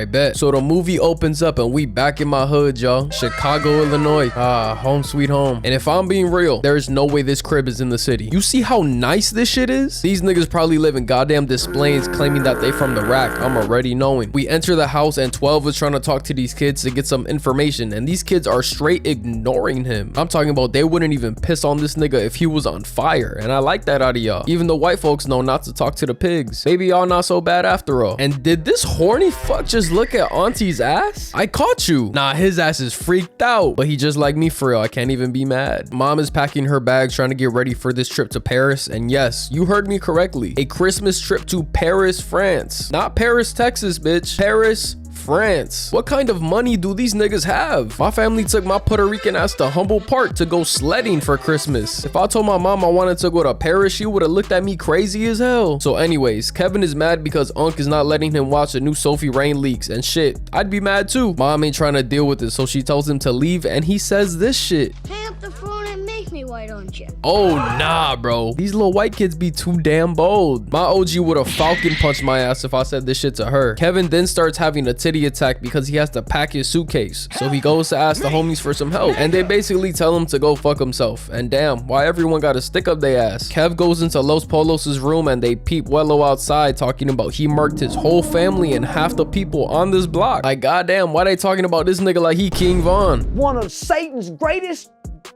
right, bet. So the movie opens up and we back in my hood, y'all. Chicago, Illinois. Home sweet home. And if I'm being real, there is no way this crib is in the city. You see how nice this shit is? These niggas probably live in goddamn displays claiming that they from the rack. I'm already knowing. We enter the house and 12 is trying to talk to these kids to get some information, and these kids are straight ignoring him. I'm talking about they wouldn't even piss on this nigga if he was on fire, and I like that out of y'all. Even the white folks know not to talk to the pigs. Maybe y'all not so bad after all. And did this horny fuck just look at auntie's ass? I caught you. Nah, his ass is freaked out, but he just like me for real. I can't even be mad. Mom is packing her bags trying to get ready for this trip to Paris, and yes, you heard me correctly. A Christmas trip to Paris, France. Not Paris, Texas, bitch. Paris, France. What kind of money do these niggas have? My family took my Puerto Rican ass to Humboldt Park to go sledding for Christmas. If I told my mom I wanted to go to Paris, she would have looked at me crazy as hell. So anyways, Kevin is mad because Unc is not letting him watch the new Sophie Rain leaks, and shit, I'd be mad too. Mom ain't trying to deal with it, so she tells him to leave, and he says this shit. Hang up the phone and make me, why don't you? Oh nah, bro. These little white kids be too damn bold. My OG would have falcon punched my ass if I said this shit to her. Kevin then starts having a titty attack because he has to pack his suitcase. So he goes to ask the homies for some help, and they basically tell him to go fuck himself. And damn, why everyone gotta stick up their ass? Kev goes into Los Polos's room and they peep Wello outside talking about he murked his whole family and half the people on this block. Like goddamn, why they talking about this nigga like he King Von? One of Satan's greatest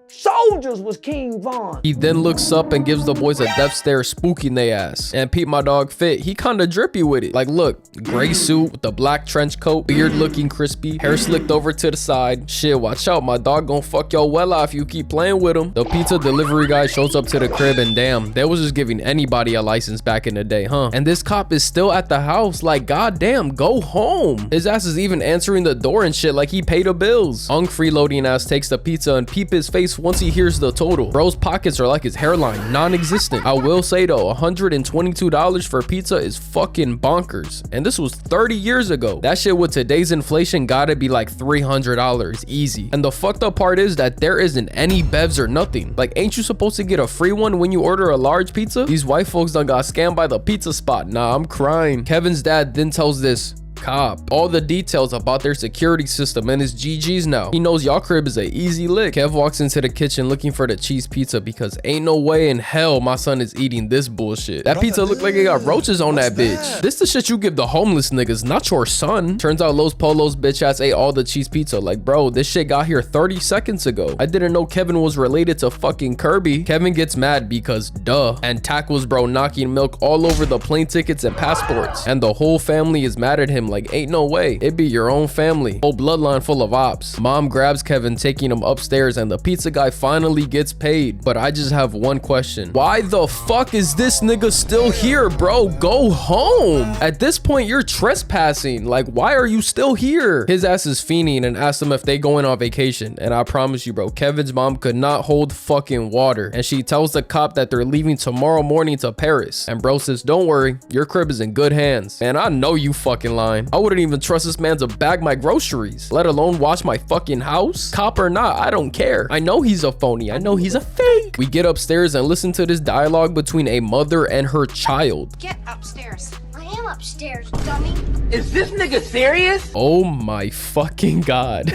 soldiers was King Von. He then looks up and gives the boys a death stare, spooking they ass. And peep my dog Fit, he kinda drippy with it. Like look, gray suit with the black trench coat, beard looking crispy, hair slicked over to the side. Shit, watch out, my dog gonna fuck your well off if you keep playing with him. The pizza delivery guy shows up to the crib, and damn, they was just giving anybody a license back in the day, huh? And this cop is still at the house, like goddamn, go home. His ass is even answering the door and shit like he paid the bills. Ung freeloading ass takes the pizza and peep his face once he hears the total. Bro's pockets are like his hairline, non-existent. I will say though, $122 for pizza is fucking bonkers. And this was 30 years ago. That shit with today's inflation gotta be like $300 easy. And the fucked up part is that there isn't any bevs or nothing. Like, ain't you supposed to get a free one when you order a large pizza? These white folks done got scammed by the pizza spot. Nah, I'm crying. Kevin's dad then tells this cop all the details about their security system and his GG's now. He knows y'all crib is a easy lick. Kev walks into the kitchen looking for the cheese pizza because ain't no way in hell my son is eating this bullshit. That pizza look like it got roaches on that bitch. This the shit you give the homeless niggas, not your son. Turns out Los Polos bitch ass ate all the cheese pizza. Like bro, this shit got here 30 seconds ago. I didn't know Kevin was related to fucking Kirby. Kevin gets mad because duh, and tackles bro knocking milk all over the plane tickets and passports, and the whole family is mad at him. Like ain't no way, it be your own family. Whole bloodline full of ops. Mom grabs Kevin, taking him upstairs, and the pizza guy finally gets paid. But I just have one question. Why the fuck is this nigga still here, bro? Go home. At this point, you're trespassing. Like, why are you still here? His ass is fiending and asks him if they going on vacation. And I promise you, bro, Kevin's mom could not hold fucking water. And she tells the cop that they're leaving tomorrow morning to Paris. And bro says, don't worry, your crib is in good hands. And I know you fucking lying. I wouldn't even trust this man to bag my groceries, let alone wash my fucking house. Cop or not, I don't care. I know he's a phony. I know he's a fake. We get upstairs and listen to this dialogue between a mother and her child. Get upstairs. I am upstairs, dummy. Is this nigga serious? Oh my fucking god.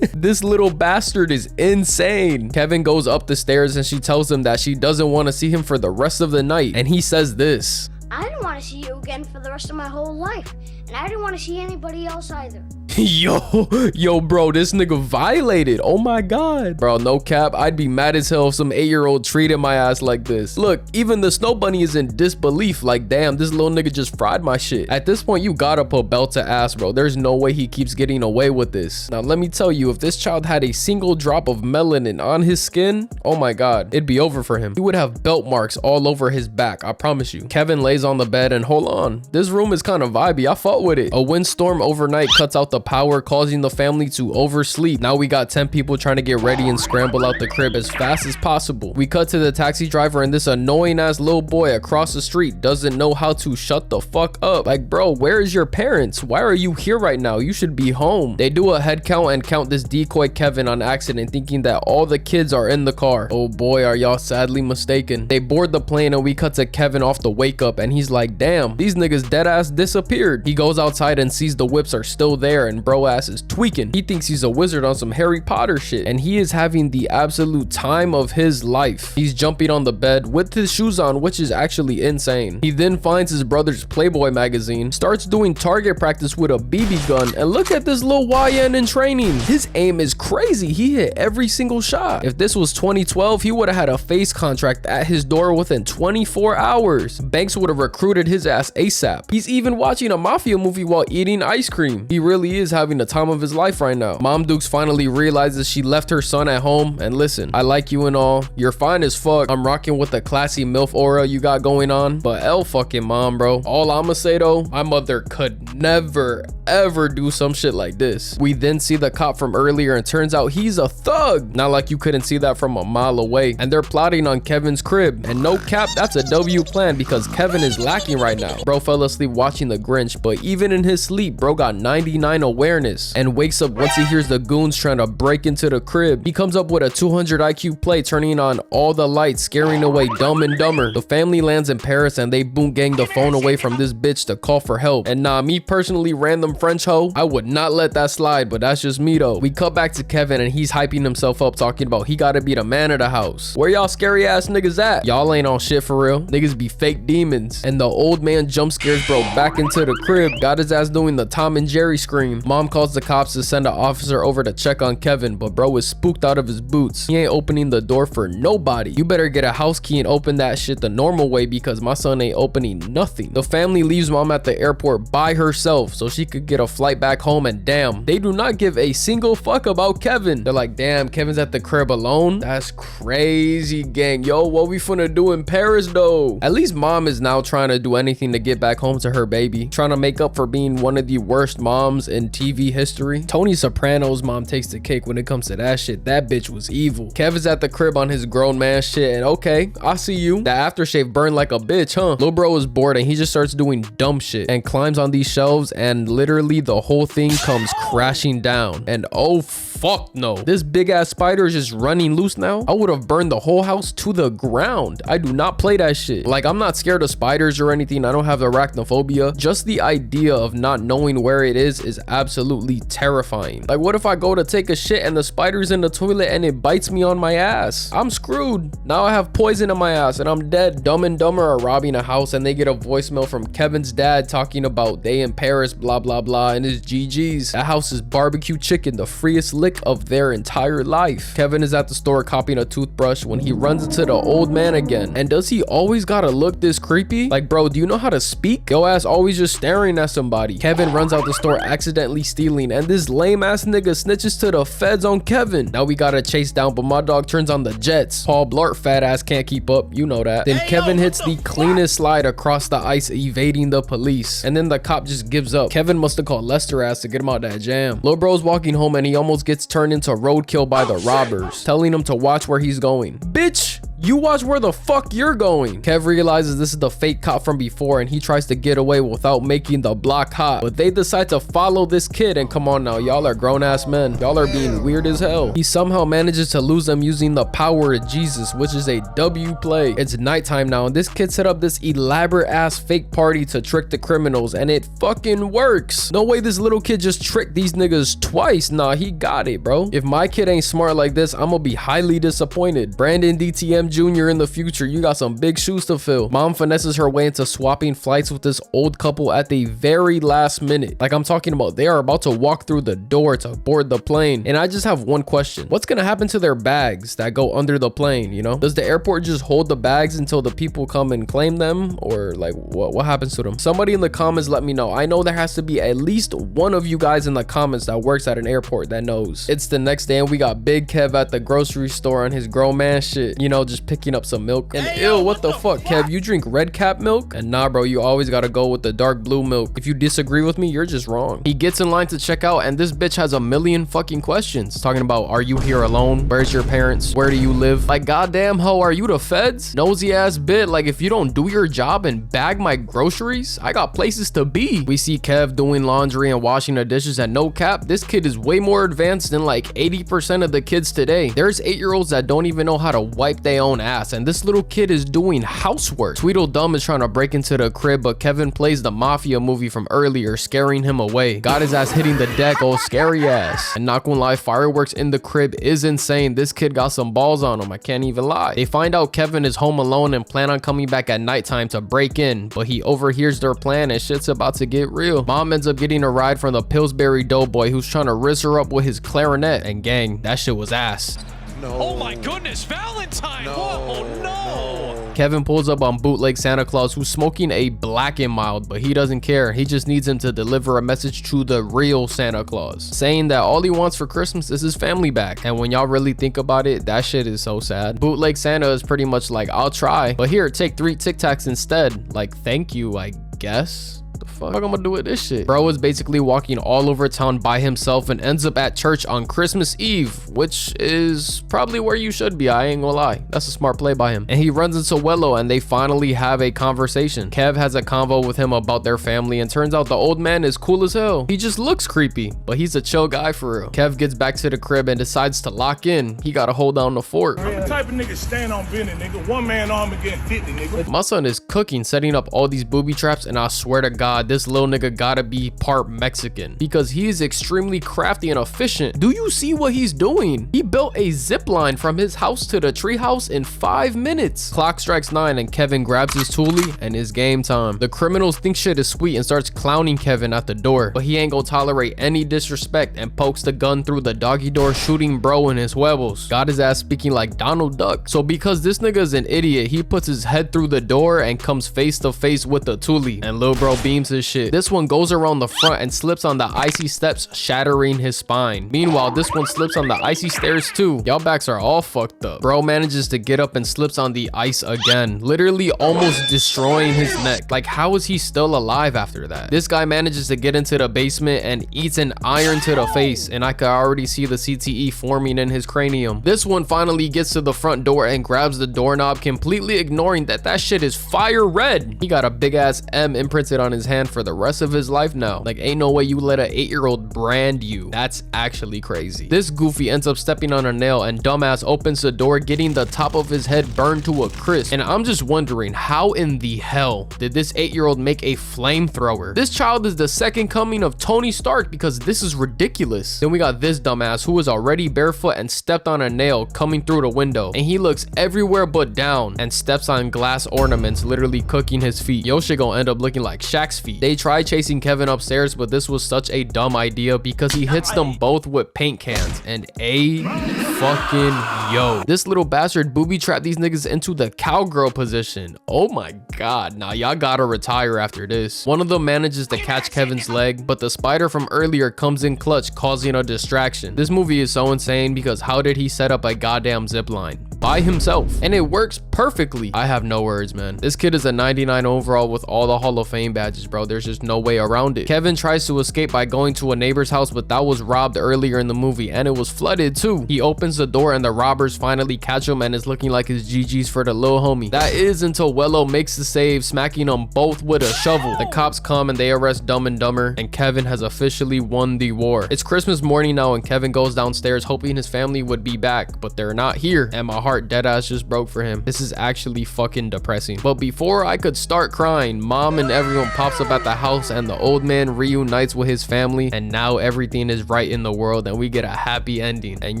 This little bastard is insane. Kevin goes up the stairs and she tells him that she doesn't want to see him for the rest of the night. And he says this. I didn't want to see you again for the rest of my whole life. And I didn't want to see anybody else either. Yo, bro, this nigga violated. Oh my god. Bro, no cap, I'd be mad as hell if some 8-year-old treated my ass like this. Look, even the snow bunny is in disbelief. Like, damn, this little nigga just fried my shit. At this point, you gotta put belt to ass, bro. There's no way he keeps getting away with this. Now, let me tell you, if this child had a single drop of melanin on his skin, oh my god, it'd be over for him. He would have belt marks all over his back, I promise you. Kevin lays on the bed and hold on. This room is kind of vibey. I fought with it. A windstorm overnight cuts out the power, causing the family to oversleep. Now we got 10 people trying to get ready and scramble out the crib as fast as possible. We cut to the taxi driver, and this annoying ass little boy across the street doesn't know how to shut the fuck up. Like, bro, where is your parents? Why are you here right now? You should be home. They do a head count and count this decoy Kevin on accident, thinking that all the kids are in the car. Oh boy, are y'all sadly mistaken. They board the plane, and we cut to Kevin off the wake up, and he's like, damn, these niggas dead ass disappeared. He goes outside and sees the whips are still there, and bro ass is tweaking. He thinks he's a wizard on some Harry Potter shit, and he is having the absolute time of his life. He's jumping on the bed with his shoes on, which is actually insane. He then finds his brother's Playboy magazine, starts doing target practice with a BB gun, and look at this little YN in training. His aim is crazy. He hit every single shot. If this was 2012, he would have had a face contract at his door within 24 hours. Banks would have recruited his ass ASAP. He's even watching a mafia movie while eating ice cream. He really is having the time of his life right now. Mom Dukes finally realizes she left her son at home, and listen, I like you and all. You're fine as fuck. I'm rocking with the classy MILF aura you got going on, but L fucking mom, bro. All I'ma say though, my mother could never ever do some shit like this. We then see the cop from earlier, and turns out he's a thug. Not like you couldn't see that from a mile away. And they're plotting on Kevin's crib, and no cap, that's a W plan because Kevin is lacking right now. Bro fell asleep watching The Grinch, but even in his sleep, bro got 99 awareness and wakes up once he hears the goons trying to break into the crib. He comes up with a 200 IQ play, turning on all the lights, scaring away Dumb and Dumber. The family lands in Paris, and they boom gang the phone away from this bitch to call for help. And nah, me personally, random French hoe, I would not let that slide, but that's just me though. We cut back to Kevin, and he's hyping himself up, talking about he gotta be the man of the house. Where y'all scary ass niggas at? Y'all ain't on shit for real. Niggas be fake demons. And the old man jump scares bro back into the crib, got his ass doing the Tom and Jerry scream. Mom calls the cops to send an officer over to check on Kevin, but bro is spooked out of his boots. He ain't opening the door for nobody. You better get a house key and open that shit the normal way, because my son ain't opening nothing. The family leaves mom at the airport by herself so she could get a flight back home, and damn, they do not give a single fuck about Kevin. They're like, damn, Kevin's at the crib alone? That's crazy, gang. Yo, what we finna do in Paris though? At least mom is now trying to do anything to get back home to her baby, trying to make up for being one of the worst moms in TV history. Tony Soprano's mom takes the cake when it comes to that shit. That bitch was evil. Kevin's at the crib on his grown man shit, and okay, I see you. That aftershave burned like a bitch, huh? Lil bro is bored, and he just starts doing dumb shit and climbs on these shelves, and literally the whole thing comes crashing down. And oh fuck no, this big ass spider is just running loose now. I would have burned the whole house to the ground. I do not play that shit. Like, I'm not scared of spiders or anything. I don't have arachnophobia. Just the idea of not knowing where it is absolutely terrifying. Like, what if I go to take a shit and the spider's in the toilet and it bites me on my ass? I'm screwed. Now I have poison in my ass and I'm dead. Dumb and Dumber are robbing a house, and they get a voicemail from Kevin's dad talking about they in Paris, blah blah blah, and his GG's. That house is barbecue chicken, the freest lick of their entire life. Kevin is at the store copying a toothbrush when he runs into the old man again. And does he always gotta look this creepy? Like, bro, do you know how to speak? Yo ass always just staring at somebody. Kevin runs out the store accidentally stealing, and this lame ass nigga snitches to the feds on Kevin. Now we gotta chase down, but my dog turns on the jets. Paul Blart fat ass can't keep up, you know that. Then Kevin hits the cleanest slide across the ice, evading the police. And then the cop just gives up. Kevin must have called Lester ass to get him out that jam. Lil bro's walking home, and he almost gets turned into roadkill by the robbers, telling him to watch where he's going. Bitch, you watch where the fuck you're going. Kev realizes this is the fake cop from before, and he tries to get away without making the block hot, but they decide to follow this kid. And come on now, y'all are grown-ass men. Y'all are being weird as hell. He somehow manages to lose them using the power of Jesus, which is a W play. It's nighttime now, and this kid set up this elaborate ass fake party to trick the criminals, and it fucking works. No way this little kid just tricked these niggas twice. Nah, he got it, bro. If my kid ain't smart like this, I'm gonna be highly disappointed. Brandon DTM Jr. in the future, you got some big shoes to fill. Mom finesses her way into swapping flights with this old couple at the very last minute. Like, I'm talking about they are about to walk through the door to board the plane. And I just have one question. What's gonna happen to their bags that go under the plane, you know? Does the airport just hold the bags until the people come and claim them? Or like, what happens to them? Somebody in the comments let me know. I know there has to be at least one of you guys in the comments that works at an airport that knows. It's the next day, and we got Big Kev at the grocery store on his grown man shit. You know, just just picking up some milk. And ew, what the fuck? Kev, you drink red cap milk? And nah, bro, you always gotta go with the dark blue milk. If you disagree with me, you're just wrong. He gets in line to check out, and this bitch has a million fucking questions. Talking about, are you here alone? Where's your parents? Where do you live? Like, goddamn hoe, are you the feds? Nosy ass bit. Like, if you don't do your job and bag my groceries, I got places to be. We see Kev doing laundry and washing the dishes, and no cap, this kid is way more advanced than like 80% of the kids today. There's 8-year-olds that don't even know how to wipe their own ass, and this little kid is doing housework. Tweedledum is trying to break into the crib, but Kevin plays the mafia movie from earlier, scaring him away. Got his ass hitting the deck, oh scary ass. And not gonna lie, fireworks in the crib is insane. This kid got some balls on him, I can't even lie. They find out Kevin is home alone and plan on coming back at nighttime to break in, but he overhears their plan and shit's about to get real. Mom ends up getting a ride from the Pillsbury doughboy who's trying to rizz her up with his clarinet, and gang, that shit was ass. No. Oh my goodness, Valentine! No. Whoa, no! Kevin pulls up on bootleg Santa Claus, who's smoking a Black and Mild, but he doesn't care. He just needs him to deliver a message to the real Santa Claus, saying that all he wants for Christmas is his family back. And when y'all really think about it, that shit is so sad. Bootleg Santa is pretty much like, I'll try, but here, take 3 Tic Tacs instead. Like, thank you, I guess. The fuck I'm gonna do with this shit? Bro is basically walking all over town by himself and ends up at church on Christmas Eve, which is probably where you should be. I ain't gonna lie, that's a smart play by him. And he runs into Wello and they finally have a conversation. Kev has a convo with him about their family, and turns out the old man is cool as hell. He just looks creepy, but he's a chill guy for real. Kev gets back to the crib and decides to lock in. He gotta hold down the fort. I'm the type of nigga stand on business, nigga. One man arm against 50, nigga. My son is cooking, setting up all these booby traps, and I swear to God, this little nigga gotta be part Mexican because he is extremely crafty and efficient. Do you see what he's doing? He built a zip line from his house to the treehouse in 5 minutes. Clock strikes 9 and Kevin grabs his toolie and it's game time. The criminals think shit is sweet and starts clowning Kevin at the door, but he ain't gonna tolerate any disrespect and pokes the gun through the doggy door, shooting bro in his huevos. Got his ass speaking like Donald Duck. So because this nigga is an idiot, he puts his head through the door and comes face to face with the toolie, and lil bro beams his shit. This one goes around the front and slips on the icy steps, shattering his spine. Meanwhile, this one slips on the icy stairs too. Y'all backs are all fucked up. Bro manages to get up and slips on the ice again, literally almost destroying his neck. Like, how is he still alive after that? This guy manages to get into the basement and eats an iron to the face, and I could already see the CTE forming in his cranium. This one finally gets to the front door and grabs the doorknob, completely ignoring that shit is fire red. He got a big ass M imprinted on his hand for the rest of his life now. Like, ain't no way you let an 8-year-old brand you. That's actually crazy. This goofy ends up stepping on a nail and dumbass opens the door, getting the top of his head burned to a crisp. And I'm just wondering, how in the hell did this 8-year-old make a flamethrower? This child is the second coming of Tony Stark, because this is ridiculous. Then we got this dumbass who was already barefoot and stepped on a nail coming through the window, and he looks everywhere but down and steps on glass ornaments, literally cooking his feet. Yo shit gonna end up looking like Shaq's feet. They try chasing Kevin upstairs, but this was such a dumb idea because he hits them both with paint cans, and a fucking yo. This little bastard booby trapped these niggas into the cowgirl position. Oh my god, nah, y'all gotta retire after this. One of them manages to catch Kevin's leg, but the spider from earlier comes in clutch, causing a distraction. This movie is so insane because how did he set up a goddamn zip line by himself? And it works perfectly. I have no words, man. This kid is a 99 overall with all the Hall of Fame badges, bro. There's just no way around it. Kevin tries to escape by going to a neighbor's house, but that was robbed earlier in the movie, and it was flooded too. He opens the door and the robbers finally catch him, and it's looking like his GG's for the little homie. That is until Wello makes the save, smacking them both with a shovel. The cops come and they arrest Dumb and Dumber, and Kevin has officially won the war. It's Christmas morning now, and Kevin goes downstairs hoping his family would be back, but they're not here, and my heart deadass just broke for him. This is actually fucking depressing. But before I could start crying, mom and everyone pops up at the house, and the old man reunites with his family, and now everything is right in the world and we get a happy ending. And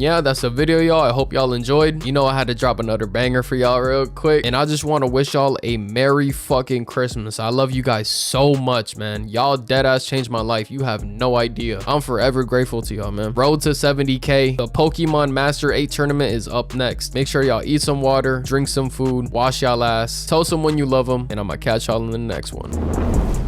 yeah, that's a video, y'all. I hope y'all enjoyed. You know, I had to drop another banger for y'all real quick, and I just want to wish y'all a merry fucking Christmas. I love you guys so much, man. Y'all deadass changed my life. You have no idea. I'm forever grateful to y'all, man. Road to 70K. The Pokemon Master 8 tournament is up next. Make sure y'all eat some water, drink some food, wash y'all ass, tell someone you love them, and I'm gonna catch y'all in the next one.